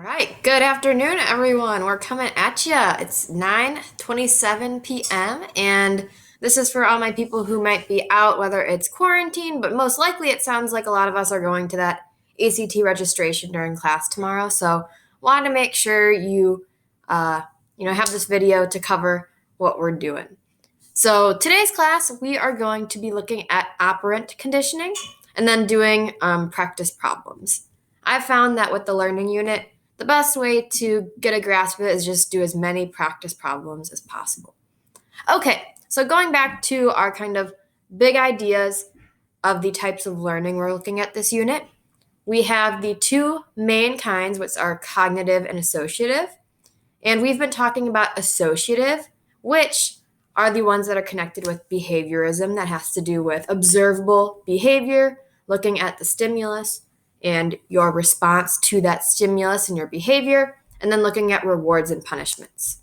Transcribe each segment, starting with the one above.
right, good afternoon, everyone. We're coming at ya. It's 9:27 p.m. and this is for all my people who might be out, whether it's quarantine, but most likely it sounds like a lot of us are going to that ACT registration during class tomorrow. So, wanted to make sure uh, have this video to cover what we're doing. So today's class, we are going to be looking at operant conditioning and then doing practice problems. I've found that with the learning unit, the best way to get a grasp of it is just do as many practice problems as possible. Okay, so going back to our kind of big ideas of the types of learning we're looking at this unit, we have the two main kinds, which are cognitive and associative. And we've been talking about associative, which are the ones that are connected with behaviorism, that has to do with observable behavior, looking at the stimulus and your response to that stimulus and your behavior, and then looking at rewards and punishments.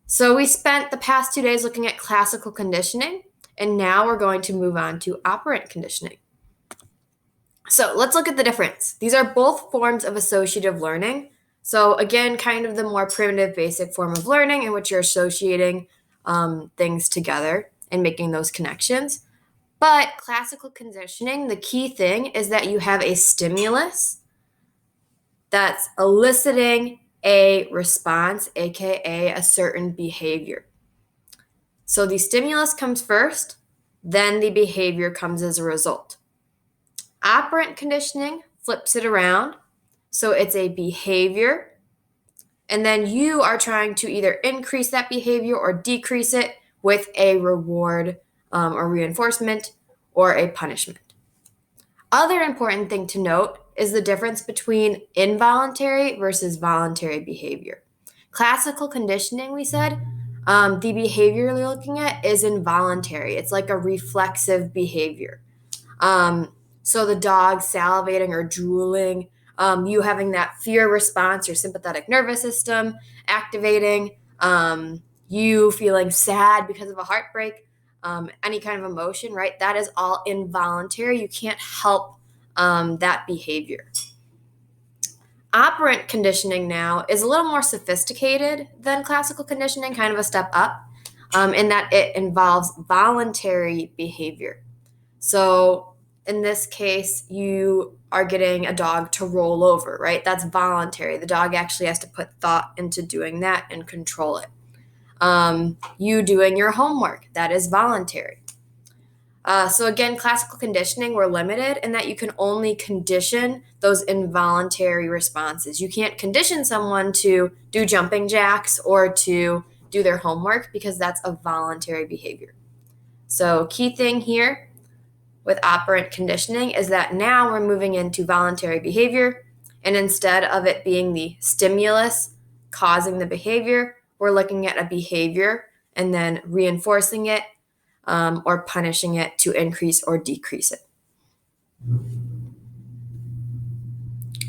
So we spent the past 2 days looking at classical conditioning, and now we're going to move on to operant conditioning. So let's look at the difference. These are both forms of associative learning. So again, kind of the more primitive, basic form of learning in which you're associating things together and making those connections. But classical conditioning, the key thing is that you have a stimulus that's eliciting a response, aka a certain behavior. So the stimulus comes first, then the behavior comes as a result. Operant conditioning flips it around. So it's a behavior, and then you are trying to either increase that behavior or decrease it with a reward or reinforcement or a punishment. Other important thing to note is the difference between involuntary versus voluntary behavior. Classical conditioning, we said, the behavior you're looking at is involuntary. It's like a reflexive behavior. So the dog salivating or drooling, you having that fear response, your sympathetic nervous system activating, you feeling sad because of a heartbreak, any kind of emotion, right? That is all involuntary. You can't help that behavior. Operant conditioning now is a little more sophisticated than classical conditioning, kind of a step up, in that it involves voluntary behavior. So in this case, you are getting a dog to roll over, right? That's voluntary. The dog actually has to put thought into doing that and control it. You doing your homework, that is voluntary. So again, classical conditioning, we're limited in that you can only condition those involuntary responses. You can't condition someone to do jumping jacks or to do their homework because that's a voluntary behavior. So key thing here with operant conditioning is that now we're moving into voluntary behavior, and instead of it being the stimulus causing the behavior, we're looking at a behavior and then reinforcing it or punishing it to increase or decrease it.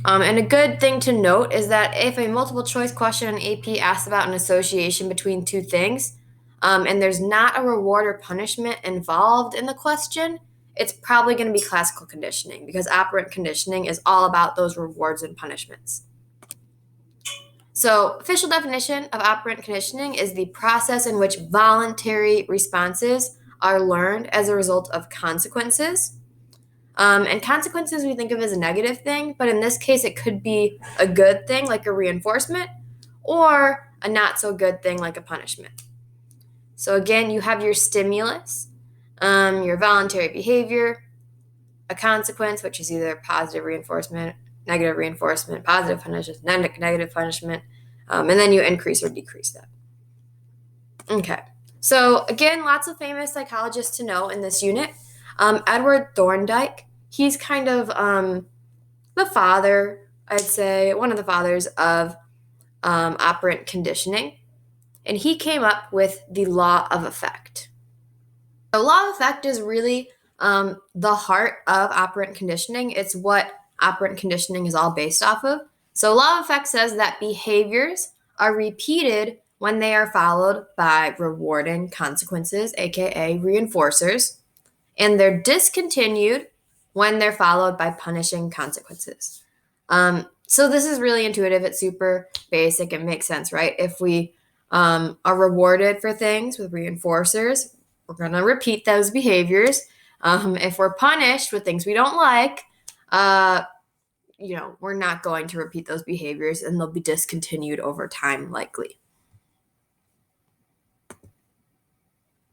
And a good thing to note is that if a multiple choice question on AP asks about an association between two things, and there's not a reward or punishment involved in the question, it's probably going to be classical conditioning, because operant conditioning is all about those rewards and punishments. So, official definition of operant conditioning is the process in which voluntary responses are learned as a result of consequences. And consequences we think of as a negative thing, but in this case, it could be a good thing like a reinforcement or a not so good thing like a punishment. So again, you have your stimulus, your voluntary behavior, a consequence, which is either positive reinforcement, negative reinforcement, positive punishment, negative punishment, and then you increase or decrease that. Okay, so again, lots of famous psychologists to know in this unit. Edward Thorndike, he's kind of the father, I'd say, one of the fathers of operant conditioning. And he came up with the law of effect. The law of effect is really the heart of operant conditioning. It's what operant conditioning is all based off of. So law of effect says that behaviors are repeated when they are followed by rewarding consequences, aka reinforcers, and they're discontinued when they're followed by punishing consequences. So this is really intuitive. It's super basic. It makes sense, right? If we are rewarded for things with reinforcers, we're going to repeat those behaviors. If we're punished with things we don't like, we're not going to repeat those behaviors, and they'll be discontinued over time, likely.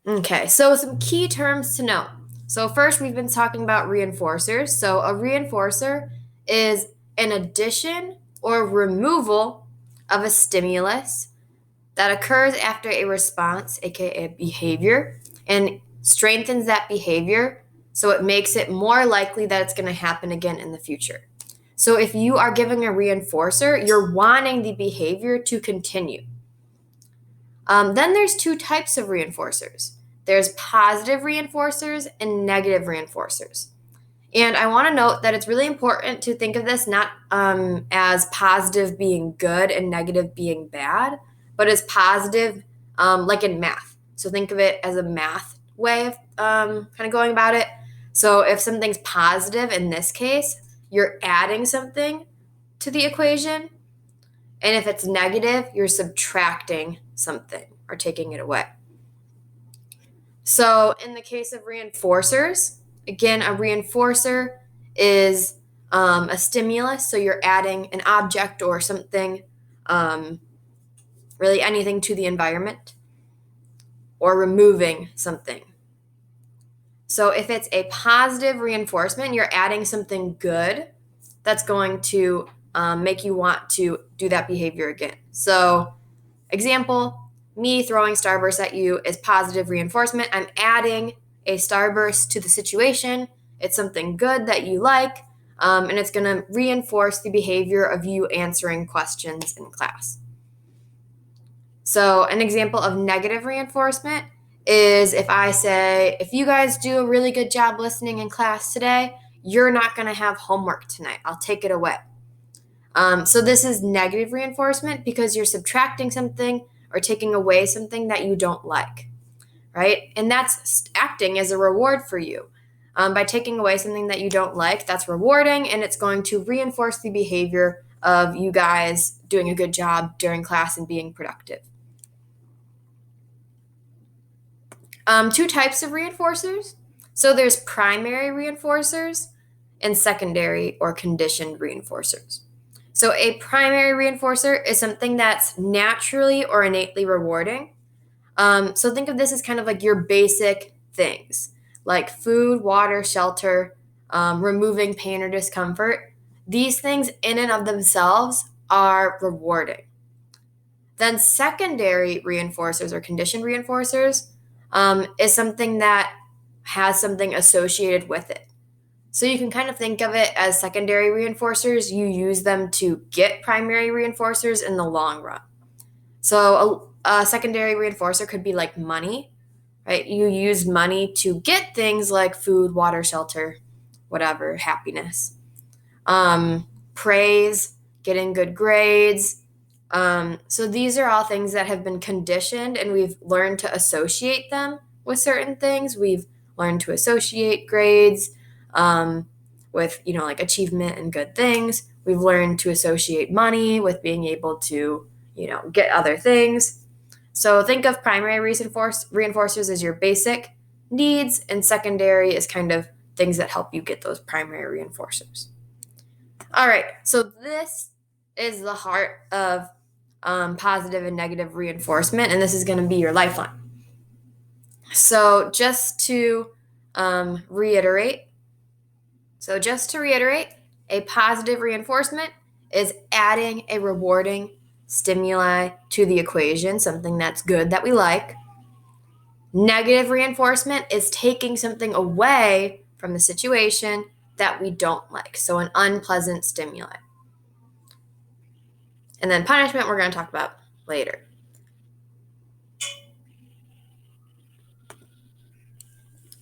Okay, so some key terms to know. So first, we've been talking about reinforcers. So a reinforcer is an addition or removal of a stimulus that occurs after a response, aka a behavior, and strengthens that behavior, so it makes it more likely that it's going to happen again in the future. So if you are giving a reinforcer, you're wanting the behavior to continue. Then there's two types of reinforcers. There's positive reinforcers and negative reinforcers. And I want to note that it's really important to think of this not as positive being good and negative being bad, but as positive, like in math. So think of it as a math way of kind of going about it. So if something's positive in this case, you're adding something to the equation. And if it's negative, you're subtracting something or taking it away. So in the case of reinforcers, again, a reinforcer is a stimulus. So you're adding an object or something, really anything to the environment, or removing something. So if it's a positive reinforcement, you're adding something good that's going to make you want to do that behavior again. So example, me throwing starburst at you is positive reinforcement. I'm adding a starburst to the situation. It's something good that you like, and it's going to reinforce the behavior of you answering questions in class. So an example of negative reinforcement is if I say, if you guys do a really good job listening in class today, you're not going to have homework tonight. I'll take it away. So this is negative reinforcement because you're subtracting something or taking away something that you don't like, right? And that's acting as a reward for you. By taking away something that you don't like, that's rewarding, and it's going to reinforce the behavior of you guys doing a good job during class and being productive. Two types of reinforcers. So there's primary reinforcers and secondary or conditioned reinforcers. So a primary reinforcer is something that's naturally or innately rewarding. So think of this as kind of like your basic things, like food, water, shelter, removing pain or discomfort. These things in and of themselves are rewarding. Then secondary reinforcers or conditioned reinforcers is something that has something associated with it. So you can kind of think of it as secondary reinforcers. You use them to get primary reinforcers in the long run. So a secondary reinforcer could be like money, right? You use money to get things like food, water, shelter, whatever, happiness. Praise, getting good grades. So these are all things that have been conditioned, and we've learned to associate them with certain things. We've learned to associate grades with, like achievement and good things. We've learned to associate money with being able to, get other things. So think of primary reinforcers as your basic needs, and secondary is kind of things that help you get those primary reinforcers. All right, so this is the heart of positive and negative reinforcement, and this is going to be your lifeline. So just to reiterate, a positive reinforcement is adding a rewarding stimuli to the equation, something that's good that we like. Negative reinforcement is taking something away from the situation that we don't like, so an unpleasant stimuli. And then punishment we're going to talk about later.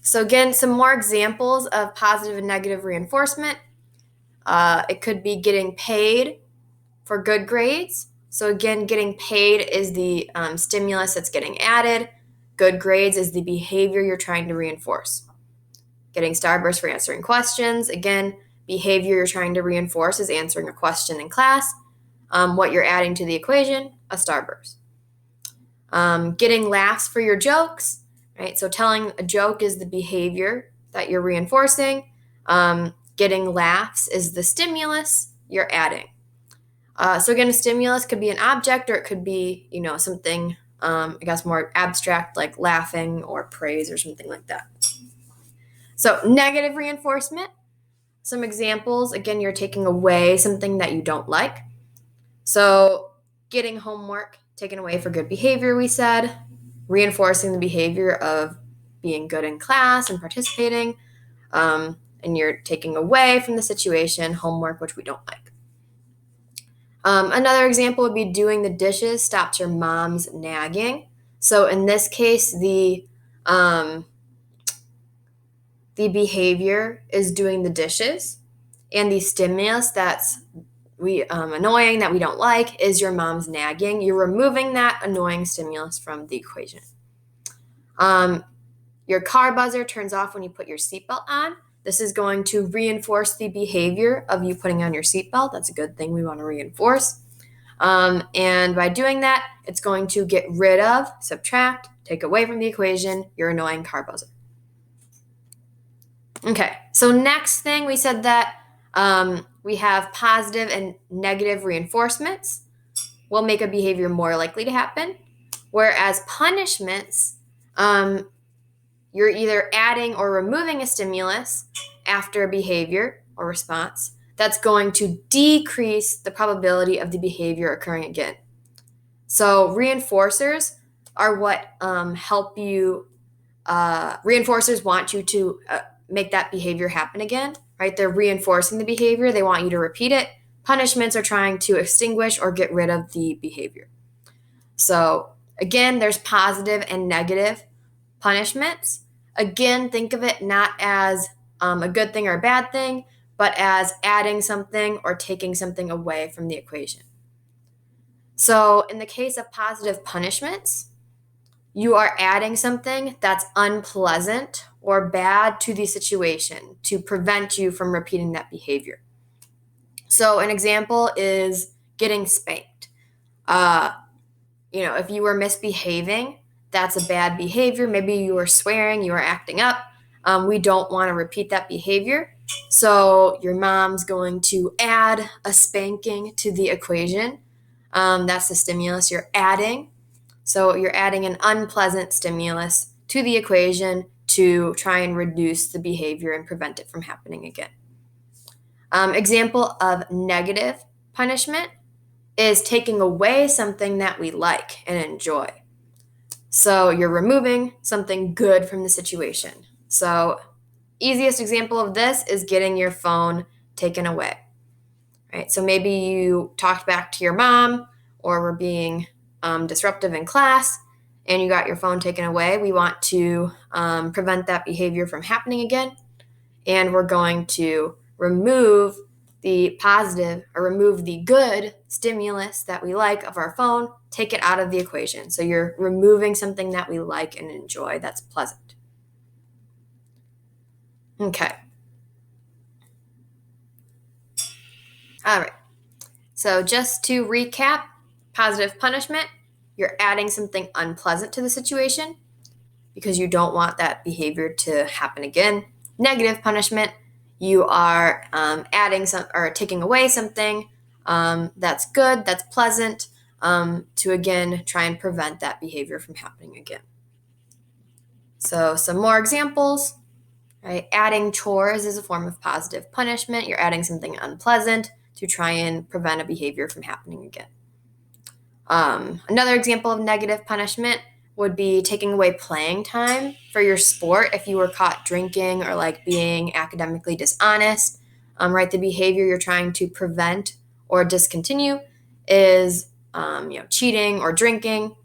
So again, some more examples of positive and negative reinforcement. It could be getting paid for good grades. So again, getting paid is the stimulus that's getting added. Good grades is the behavior you're trying to reinforce. Getting starburst for answering questions. Again, behavior you're trying to reinforce is answering a question in class. What you're adding to the equation, a starburst. Getting laughs for your jokes, right? So telling a joke is the behavior that you're reinforcing. Getting laughs is the stimulus you're adding. So again, a stimulus could be an object, or it could be, something, I guess, more abstract, like laughing or praise or something like that. So negative reinforcement, some examples. Again, you're taking away something that you don't like. So getting homework taken away for good behavior, we said. Reinforcing the behavior of being good in class and participating. And you're taking away from the situation homework, which we don't like. Another example would be doing the dishes stops your mom's nagging. So in this case, the behavior is doing the dishes, and the stimulus that's annoying that we don't like is your mom's nagging. You're removing that annoying stimulus from the equation. Your car buzzer turns off when you put your seatbelt on. This is going to reinforce the behavior of you putting on your seatbelt. That's a good thing we want to reinforce. And by doing that, it's going to get rid of, subtract, take away from the equation your annoying car buzzer. Okay, so next thing, we said that we have positive and negative reinforcements will make a behavior more likely to happen, whereas punishments, you're either adding or removing a stimulus after a behavior or response that's going to decrease the probability of the behavior occurring again. So reinforcers are what help you. Reinforcers want you to make that behavior happen again, right? They're reinforcing the behavior. They want you to repeat it. Punishments are trying to extinguish or get rid of the behavior. So again, there's positive and negative punishments. Again, think of it not as a good thing or a bad thing, but as adding something or taking something away from the equation. So in the case of positive punishments, you are adding something that's unpleasant or bad to the situation to prevent you from repeating that behavior. So an example is getting spanked. If you were misbehaving, that's a bad behavior. Maybe you were swearing, you were acting up. We don't want to repeat that behavior. So your mom's going to add a spanking to the equation. That's the stimulus you're adding. So you're adding an unpleasant stimulus to the equation to try and reduce the behavior and prevent it from happening again. Example of negative punishment is taking away something that we like and enjoy. So you're removing something good from the situation. So easiest example of this is getting your phone taken away. Right? So maybe you talked back to your mom or were being disruptive in class and you got your phone taken away. We want to prevent that behavior from happening again. And we're going to remove the positive or remove the good stimulus that we like of our phone, take it out of the equation. So you're removing something that we like and enjoy that's pleasant. Okay. All right. So just to recap, positive punishment, you're adding something unpleasant to the situation because you don't want that behavior to happen again. Negative punishment, you are adding some or taking away something that's good, that's pleasant, to again try and prevent that behavior from happening again. So some more examples, right? Adding chores is a form of positive punishment. You're adding something unpleasant to try and prevent a behavior from happening again. Another example of negative punishment would be taking away playing time for your sport if you were caught drinking or like being academically dishonest. Right, the behavior you're trying to prevent or discontinue is cheating or drinking,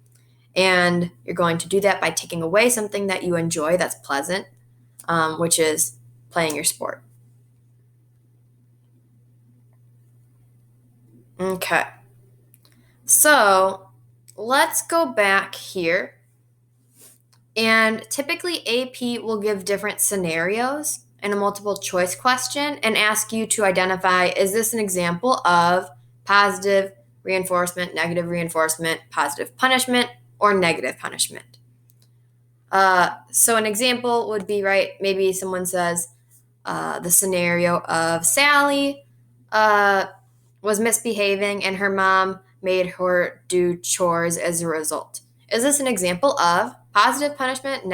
and you're going to do that by taking away something that you enjoy that's pleasant, which is playing your sport. Okay, so let's go back here. And typically AP will give different scenarios in a multiple choice question and ask you to identify, is this an example of positive reinforcement, negative reinforcement, positive punishment, or negative punishment? So an example would be, right, maybe someone says the scenario of Sally was misbehaving and her mom made her do chores as a result. Is this an example of positive punishment,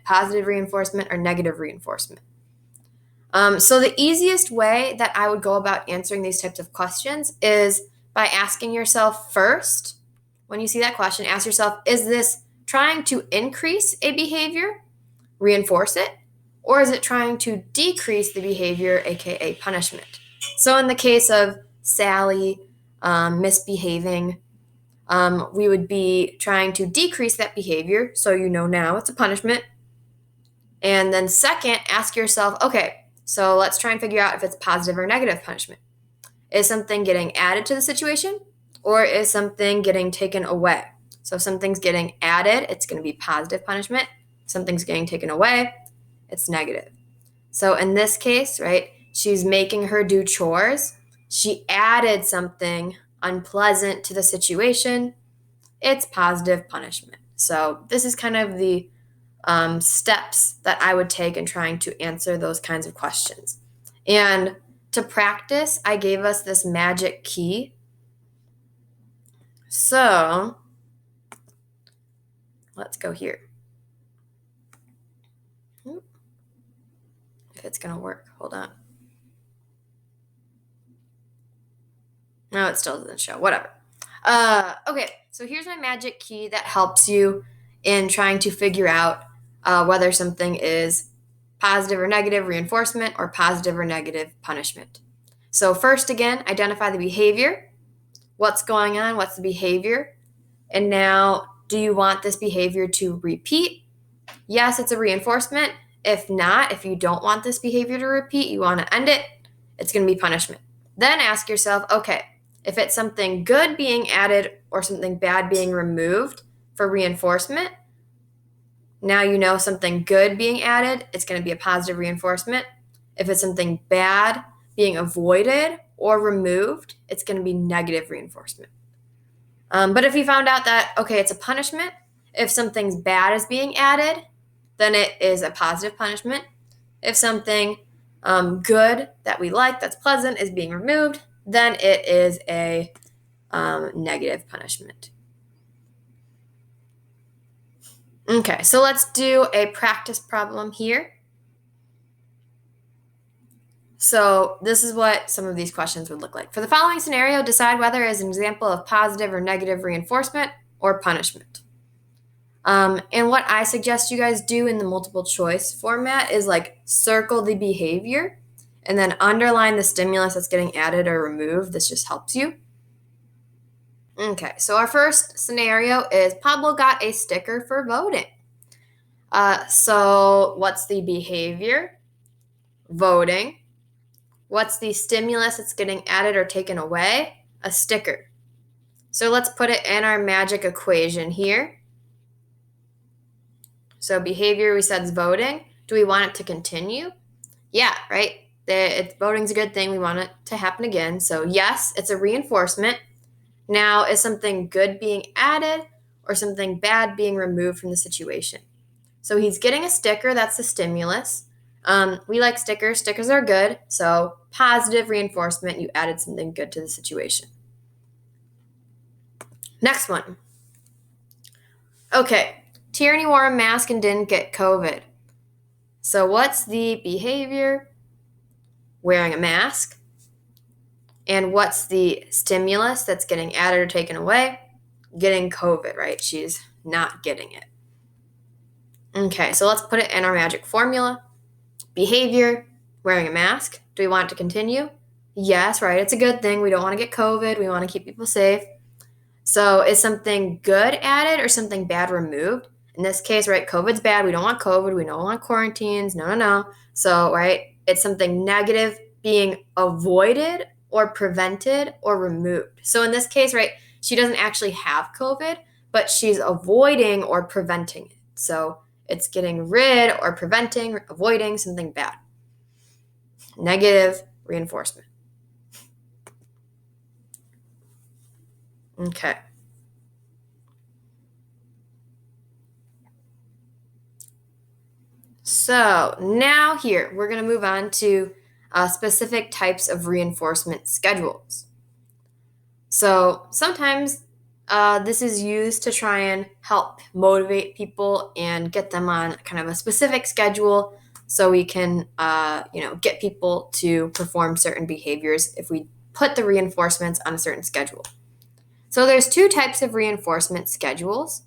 positive reinforcement, or negative reinforcement? So the easiest way that I would go about answering these types of questions is by asking yourself first, when you see that question, ask yourself, is this trying to increase a behavior, reinforce it, or is it trying to decrease the behavior, aka punishment? So in the case of Sally misbehaving, we would be trying to decrease that behavior, so you know now it's a punishment. And then second, ask yourself, okay, so let's try and figure out if it's positive or negative punishment. Is something getting added to the situation, or is something getting taken away? So if something's getting added, it's going to be positive punishment. If something's getting taken away, it's negative. So in this case, right, she's making her do chores. She added something unpleasant to the situation. It's positive punishment. So this is kind of the steps that I would take in trying to answer those kinds of questions. And to practice, I gave us this magic key. So let's go here. If it's going to work, hold on. No, it still doesn't show. Whatever. Okay, so here's my magic key that helps you in trying to figure out whether something is positive or negative reinforcement or positive or negative punishment. So first, again, identify the behavior. What's going on? What's the behavior? And now, do you want this behavior to repeat? Yes, it's a reinforcement. If not, if you don't want this behavior to repeat, you want to end it, it's going to be punishment. Then ask yourself, okay, if it's something good being added or something bad being removed for reinforcement, now you know something good being added, it's going to be a positive reinforcement. If it's something bad being avoided or removed, it's going to be negative reinforcement. But if you found out that, okay, it's a punishment, if something's bad is being added, then it is a positive punishment. If something good that we like, that's pleasant, is being removed, then it is a negative punishment. Okay, so let's do a practice problem here. So this is what some of these questions would look like. For the following scenario, decide whether it is an example of positive or negative reinforcement or punishment. And what I suggest you guys do in the multiple choice format is like circle the behavior and then underline the stimulus that's getting added or removed. This just helps you. Okay, so our first scenario is Pablo got a sticker for voting. So what's the behavior? Voting. What's the stimulus that's getting added or taken away? A sticker. So let's put it in our magic equation here. So behavior, we said, is voting. Do we want it to continue? Yeah, right? Voting's a good thing. We want it to happen again. So yes, it's a reinforcement. Now, is something good being added or something bad being removed from the situation? So he's getting a sticker. That's the stimulus. We like stickers. Stickers are good. So positive reinforcement, you added something good to the situation. Next one. Okay, Tierney wore a mask and didn't get COVID. So what's the behavior? Wearing a mask. And what's the stimulus that's getting added or taken away? Getting COVID, right? She's not getting it. Okay, so let's put it in our magic formula. Behavior, wearing a mask. Do we want it to continue? Yes, right? It's a good thing. We don't want to get COVID. We want to keep people safe. So is something good added or something bad removed? In this case, right, COVID's bad. We don't want COVID. We don't want quarantines. No. So, right, it's something negative being avoided or prevented or removed. So in this case, right, she doesn't actually have COVID, but she's avoiding or preventing it. So it's getting rid or preventing, avoiding something bad. negative reinforcement. Okay. So now here, we're going to move on to specific types of reinforcement schedules. So sometimes this is used to try and help motivate people and get them on kind of a specific schedule so we can, get people to perform certain behaviors if we put the reinforcements on a certain schedule. So there's two types of reinforcement schedules.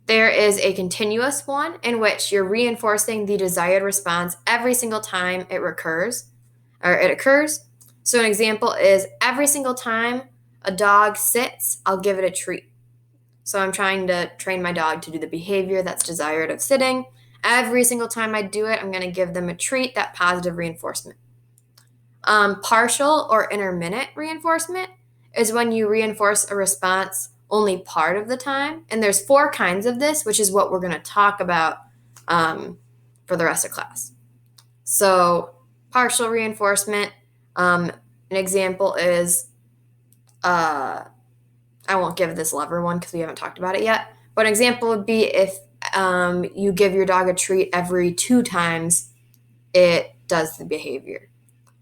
There is a continuous one in which you're reinforcing the desired response every single time it occurs. So an example is every single time a dog sits, I'll give it a treat. So I'm trying to train my dog to do the behavior that's desired of sitting. Every single time I do it, I'm going to give them a treat, that positive reinforcement. Partial or intermittent reinforcement is when you reinforce a response only part of the time. And there's 4 kinds of this, which is what we're going to talk about for the rest of class. So partial reinforcement, an example is, I won't give this lever one because we haven't talked about it yet, but an example would be if you give your dog a treat every 2 times it does the behavior.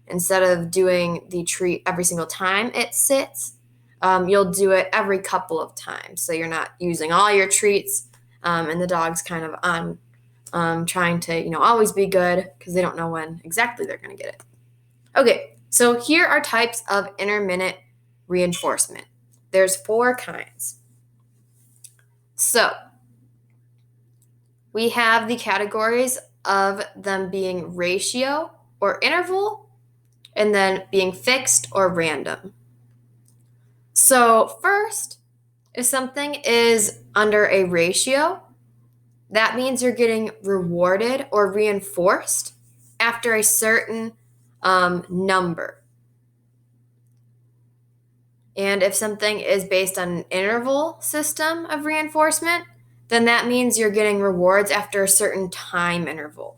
Instead of doing the treat every single time it sits, you'll do it every couple of times. So you're not using all your treats, and the dog's kind of on trying to, always be good because they don't know when exactly they're going to get it. Okay, so here are types of intermittent reinforcement. There's 4 kinds. So we have the categories of them being ratio or interval, and then being fixed or random. So first, if something is under a ratio, that means you're getting rewarded or reinforced after a certain number. And if something is based on an interval system of reinforcement, then that means you're getting rewards after a certain time interval.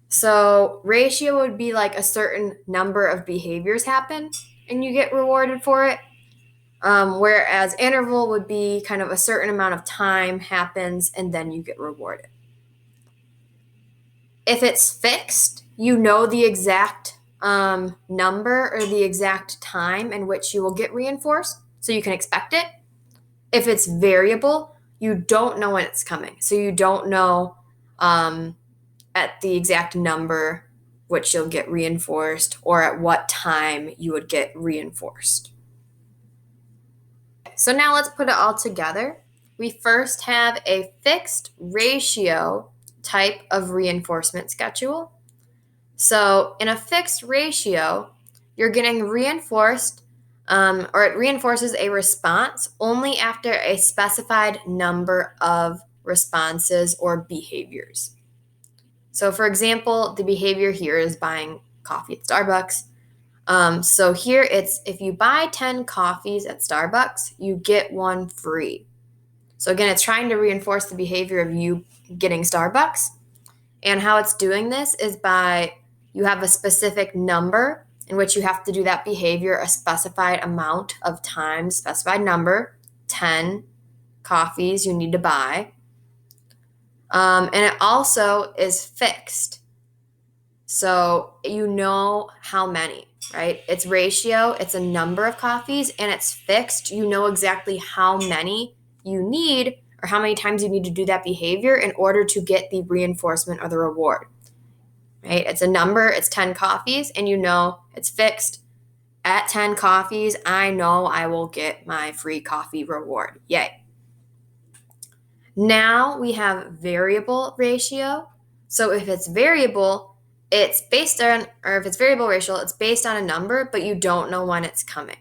So ratio would be like a certain number of behaviors happen and you get rewarded for it. Whereas interval would be kind of a certain amount of time happens and then you get rewarded. If it's fixed, you know the exact number or the exact time in which you will get reinforced, so you can expect it. If it's variable, you don't know when it's coming, so you don't know at the exact number which you'll get reinforced or at what time you would get reinforced. So now let's put it all together. We first have a fixed ratio type of reinforcement schedule. So in a fixed ratio, you're getting reinforced or it reinforces a response only after a specified number of responses or behaviors. So for example, the behavior here is buying coffee at Starbucks. So here it's if you buy 10 coffees at Starbucks, you get 1 free. So again, it's trying to reinforce the behavior of you getting Starbucks. And how it's doing this is by you have a specific number in which you have to do that behavior a specified amount of times, specified number, 10 coffees you need to buy. And it also is fixed. So you know how many, right? It's ratio, it's a number of coffees, and it's fixed. You know exactly how many you need or how many times you need to do that behavior in order to get the reinforcement or the reward, right? It's a number, it's 10 coffees, and you know it's fixed. At 10 coffees, I know I will get my free coffee reward. Yay. Now we have variable ratio. So if it's variable, it's based on, or if it's variable ratio, it's based on a number, but you don't know when it's coming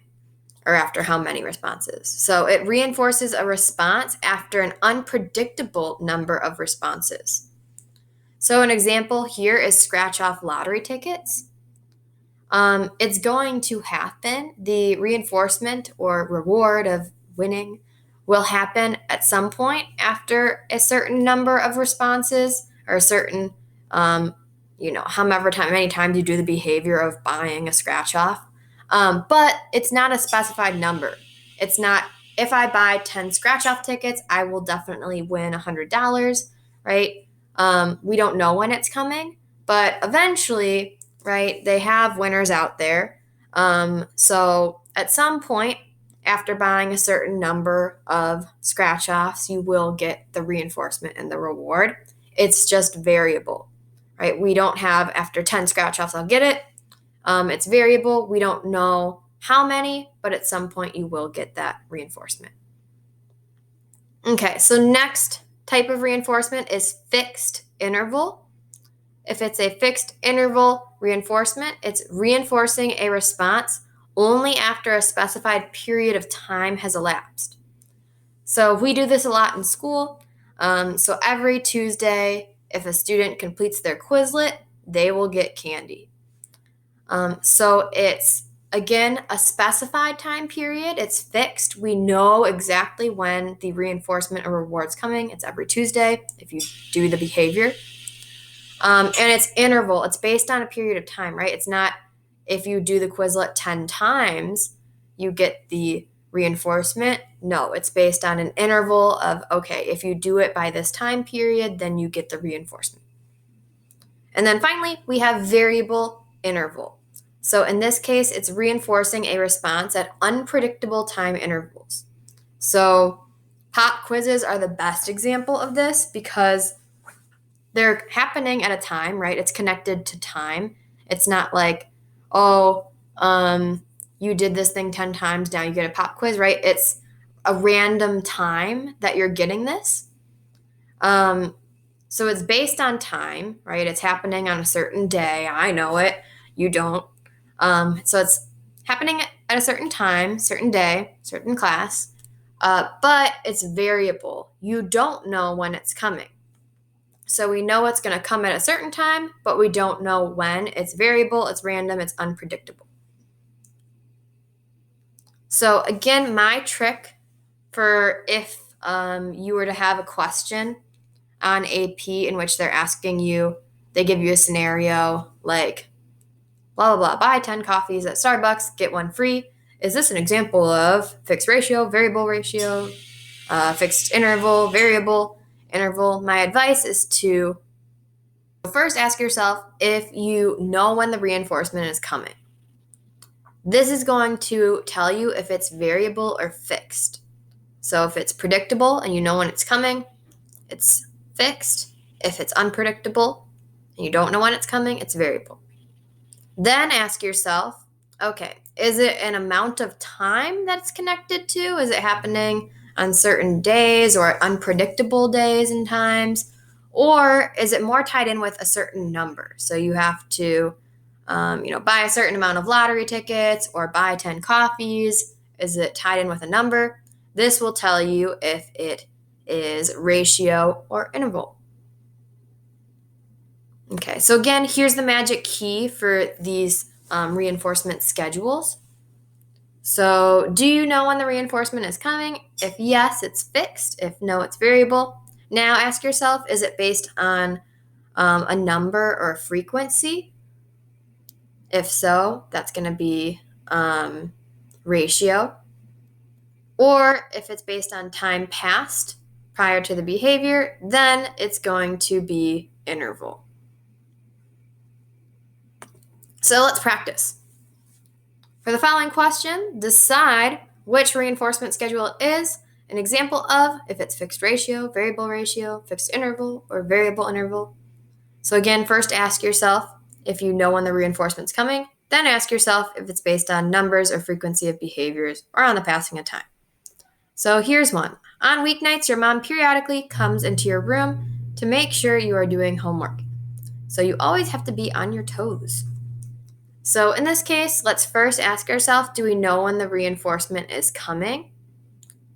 or after how many responses. So it reinforces a response after an unpredictable number of responses. So an example here is scratch off lottery tickets. It's going to happen. The reinforcement or reward of winning will happen at some point after a certain number of responses or a certain, many times you do the behavior of buying a scratch off. But it's not a specified number. It's not, if I buy 10 scratch off tickets, I will definitely win $100, right? We don't know when it's coming, but eventually, right, they have winners out there. So at some point, after buying a certain number of scratch offs, you will get the reinforcement and the reward. It's just variable, right? We don't have after 10 scratch offs, I'll get it. It's variable. We don't know how many, but at some point you will get that reinforcement. Okay, so next type of reinforcement is fixed interval. If it's a fixed interval reinforcement, it's reinforcing a response only after a specified period of time has elapsed. So we do this a lot in school. So every Tuesday, if a student completes their Quizlet, they will get candy. So it's, again, a specified time period. It's fixed. We know exactly when the reinforcement or reward's coming. It's every Tuesday if you do the behavior. And it's interval. It's based on a period of time, right? It's not if you do the Quizlet 10 times, you get the reinforcement. No, it's based on an interval of, okay, if you do it by this time period, then you get the reinforcement. And then finally, we have variable interval. So in this case, it's reinforcing a response at unpredictable time intervals. So pop quizzes are the best example of this because they're happening at a time, right? It's connected to time. It's not like, you did this thing 10 times, now you get a pop quiz, right? It's a random time that you're getting this. So it's based on time, right? It's happening on a certain day. I know it. You don't. So it's happening at a certain time, certain day, certain class, but it's variable. You don't know when it's coming. So we know it's going to come at a certain time, but we don't know when. It's variable, it's random, it's unpredictable. So again, my trick for if you were to have a question on AP in which they're asking you, they give you a scenario like, blah, blah, blah, buy 10 coffees at Starbucks, get one free. Is this an example of fixed ratio, variable ratio, fixed interval, variable interval? My advice is to first ask yourself if you know when the reinforcement is coming. This is going to tell you if it's variable or fixed. So if it's predictable and you know when it's coming, it's fixed. If it's unpredictable and you don't know when it's coming, it's variable. Then ask yourself, okay, is it an amount of time that's connected to? Is it happening on certain days or unpredictable days and times? Or is it more tied in with a certain number? So you have to, buy a certain amount of lottery tickets or buy 10 coffees. Is it tied in with a number? This will tell you if it is ratio or interval. Okay, so again, here's the magic key for these reinforcement schedules. So do you know when the reinforcement is coming? If yes, it's fixed. If no, it's variable. Now ask yourself, is it based on a number or a frequency? If so, that's going to be ratio. Or if it's based on time passed prior to the behavior, then it's going to be interval. So let's practice. For the following question, decide which reinforcement schedule it is. An example of if it's fixed ratio, fixed interval, or variable interval. So again, first ask yourself if you know when the reinforcement's coming. Then ask yourself if it's based on numbers or frequency of behaviors or on the passing of time. So here's one. On weeknights, your mom periodically comes into your room to make sure you are doing homework. So you always have to be on your toes. So in this case, let's first ask ourselves, do we know when the reinforcement is coming?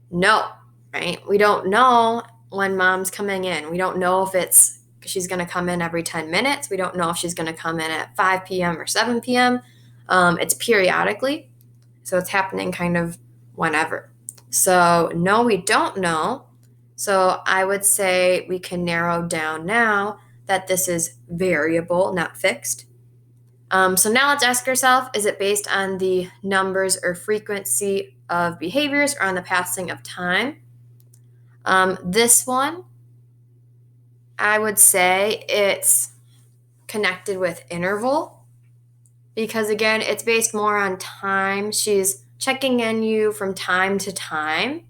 No, right? We don't know when mom's coming in. We don't know if she's going to come in every 10 minutes. We don't know if she's going to come in at 5 p.m. or 7 p.m. It's periodically, so it's happening kind of whenever. So no, we don't know. So I would say we can narrow down now that this is variable, not fixed. So now let's ask ourselves, is it based on the numbers or frequency of behaviors or on the passing of time? This one, I would say it's connected with interval because, again, it's based more on time. She's checking in you from time to time,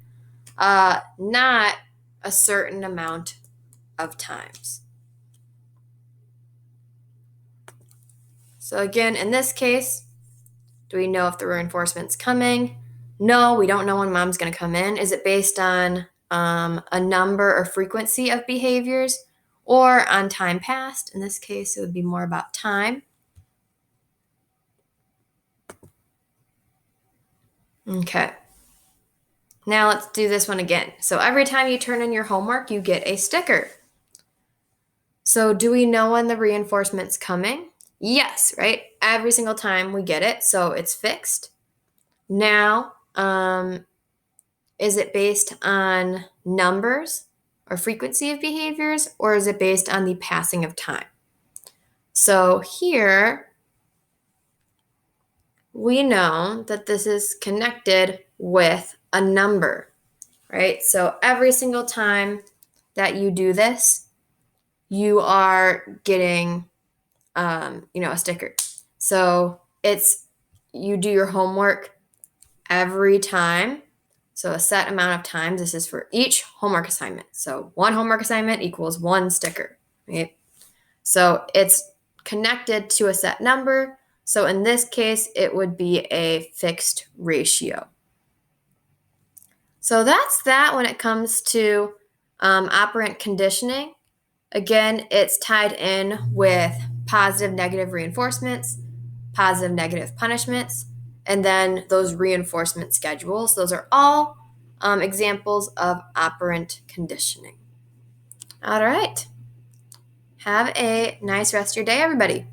not a certain amount of times. So again, in this case, do we know if the reinforcement's coming? No, we don't know when mom's going to come in. Is it based on a number or frequency of behaviors or on time passed? In this case, it would be more about time. Okay. Now let's do this one again. So every time you turn in your homework, you get a sticker. So do we know when the reinforcement's coming? Yes, right? Every single time we get it, so it's fixed. Now, is it based on numbers or frequency of behaviors, or is it based on the passing of time? So here, we know that this is connected with a number, right? So every single time that you do this, you are getting, a sticker. So you do your homework every time. So a set amount of times. This is for each homework assignment. So one homework assignment equals one sticker, right? So it's connected to a set number. So in this case, it would be a fixed ratio. So that's that when it comes to operant conditioning. Again, it's tied in with positive, negative reinforcements, positive, negative punishments, and then those reinforcement schedules. Those are all examples of operant conditioning. All right. Have a nice rest of your day, everybody.